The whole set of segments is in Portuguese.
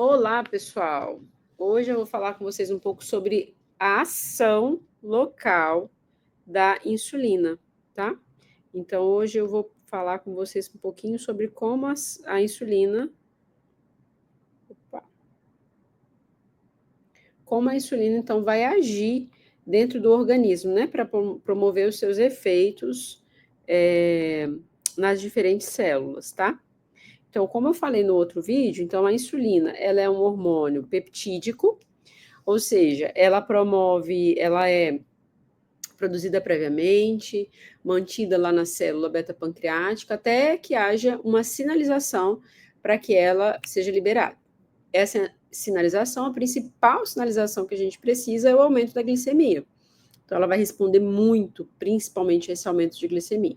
Olá, pessoal! Hoje eu vou falar com vocês um pouco sobre a ação local da insulina, tá? Então, hoje eu vou falar com vocês um pouquinho sobre como a insulina. Opa, como a insulina, então, vai agir dentro do organismo, né? Para promover os seus efeitos nas diferentes células, tá? Então, como eu falei no outro vídeo, então a insulina, ela é um hormônio peptídico, ou seja, ela é produzida previamente, mantida lá na célula beta-pancreática, até que haja uma sinalização para que ela seja liberada. Essa sinalização, a principal sinalização que a gente precisa é o aumento da glicemia. Então, ela vai responder muito, principalmente a esse aumento de glicemia.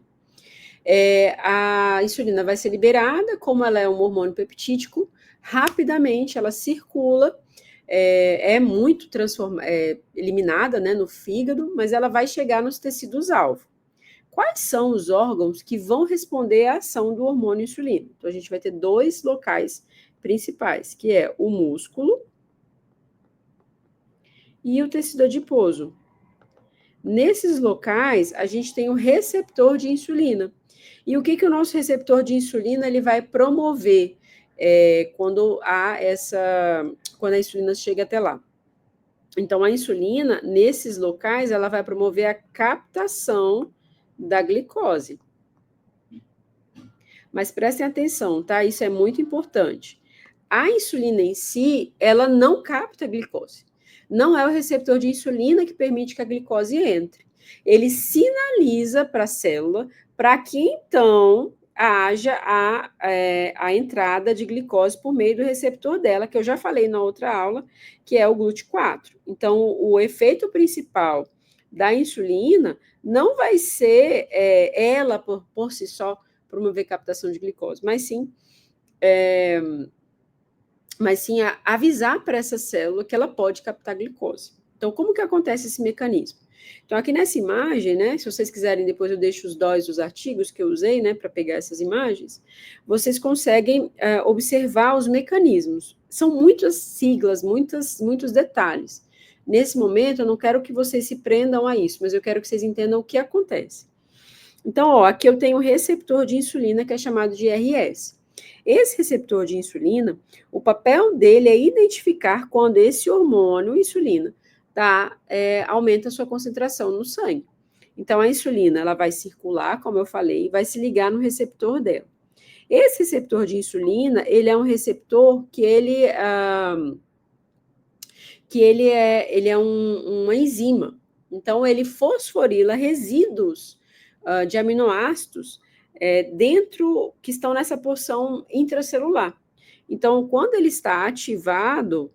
A insulina vai ser liberada, como ela é um hormônio peptídico, rapidamente ela circula, é muito eliminada, né, no fígado, mas ela vai chegar nos tecidos-alvo. Quais são os órgãos que vão responder à ação do hormônio insulina? Então, a gente vai ter dois locais principais, que é o músculo e o tecido adiposo. Nesses locais, a gente tem o receptor de insulina. E o que o nosso receptor de insulina ele vai promover quando a insulina chega até lá? Então, a insulina, nesses locais, ela vai promover a captação da glicose. Mas prestem atenção, tá? Isso é muito importante. A insulina em si, ela não capta a glicose. Não é o receptor de insulina que permite que a glicose entre. Ele sinaliza para a célula para que então haja a entrada de glicose por meio do receptor dela, que eu já falei na outra aula, que é o GLUT4. Então, o efeito principal da insulina não vai ser ela por si só promover captação de glicose, mas sim avisar para essa célula que ela pode captar glicose. Então, como que acontece esse mecanismo? Então, aqui nessa imagem, né, se vocês quiserem, depois eu deixo os DOIs dos artigos que eu usei, né, para pegar essas imagens, vocês conseguem observar os mecanismos. São muitas siglas, muitos detalhes. Nesse momento, eu não quero que vocês se prendam a isso, mas eu quero que vocês entendam o que acontece. Então, ó, aqui eu tenho um receptor de insulina que é chamado de IRS. Esse receptor de insulina, o papel dele é identificar quando esse hormônio, insulina, aumenta a sua concentração no sangue. Então, a insulina ela vai circular, como eu falei, e vai se ligar no receptor dela. Esse receptor de insulina, ele é um receptor que ele é uma enzima. Então, ele fosforila resíduos de aminoácidos dentro que estão nessa porção intracelular. Então, quando ele está ativado,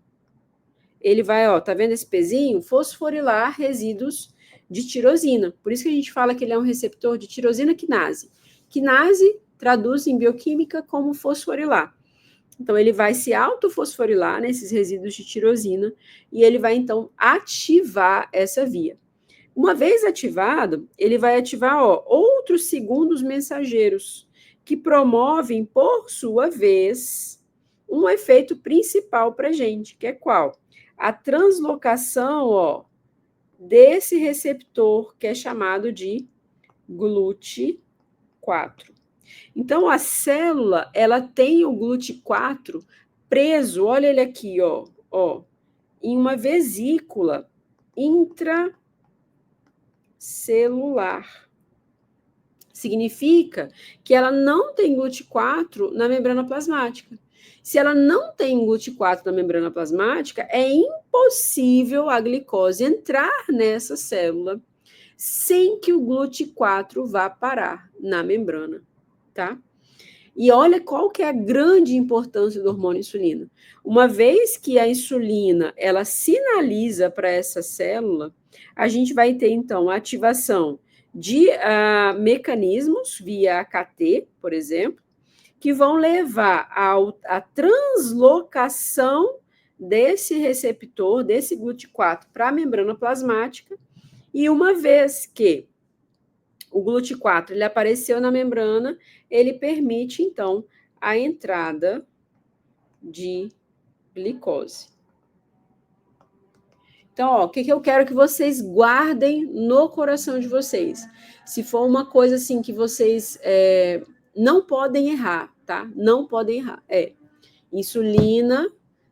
ele vai, ó, tá vendo esse pezinho? Fosforilar resíduos de tirosina. Por isso que a gente fala que ele é um receptor de tirosina quinase. Quinase traduz em bioquímica como fosforilar. Então, ele vai se autofosforilar nesses resíduos de tirosina e ele vai, então, ativar essa via. Uma vez ativado, ele vai ativar outros segundos mensageiros, que promovem, por sua vez, um efeito principal para a gente, que é qual? A translocação desse receptor, que é chamado de GLUT4. Então, a célula, ela tem o GLUT4 preso, olha ele aqui, em uma vesícula intracelular. Significa que ela não tem GLUT4 na membrana plasmática. Se ela não tem GLUT4 na membrana plasmática, é impossível a glicose entrar nessa célula sem que o GLUT4 vá parar na membrana, tá? E olha qual que é a grande importância do hormônio insulina. Uma vez que a insulina, ela sinaliza para essa célula, a gente vai ter, então, a ativação de mecanismos via AKT, por exemplo, que vão levar à translocação desse receptor, desse GLUT4, para a membrana plasmática, e uma vez que o GLUT4 ele apareceu na membrana, ele permite, então, a entrada glicose. Então, ó, o que eu quero que vocês guardem no coração de vocês? Se for uma coisa assim que vocês não podem errar, tá? Não podem errar. Insulina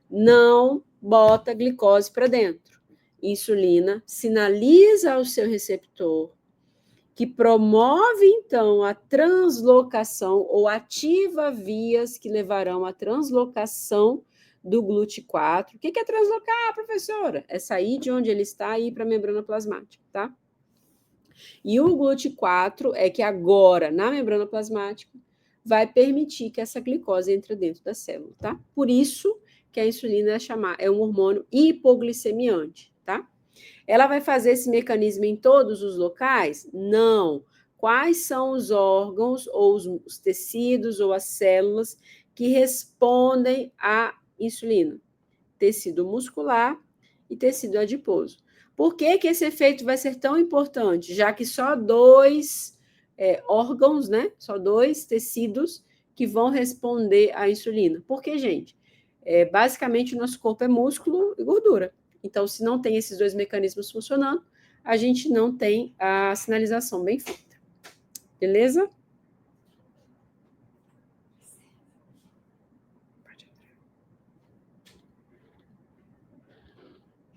não bota glicose para dentro. Insulina sinaliza ao seu receptor, que promove, então, a translocação ou ativa vias que levarão à translocação do GLUT4. O que é translocar, professora? É sair de onde ele está e ir para a membrana plasmática, tá? E o GLUT4 é que agora, na membrana plasmática, vai permitir que essa glicose entre dentro da célula, tá? Por isso que a insulina é um hormônio hipoglicemiante, tá? Ela vai fazer esse mecanismo em todos os locais? Não. Quais são os órgãos, ou os tecidos, ou as células que respondem à insulina? Tecido muscular e tecido adiposo. Por que esse efeito vai ser tão importante? Já que só 2 órgãos, né? Só 2 tecidos que vão responder à insulina. Por que, gente? Basicamente, o nosso corpo é músculo e gordura. Então, se não tem esses 2 mecanismos funcionando, a gente não tem a sinalização bem feita. Beleza?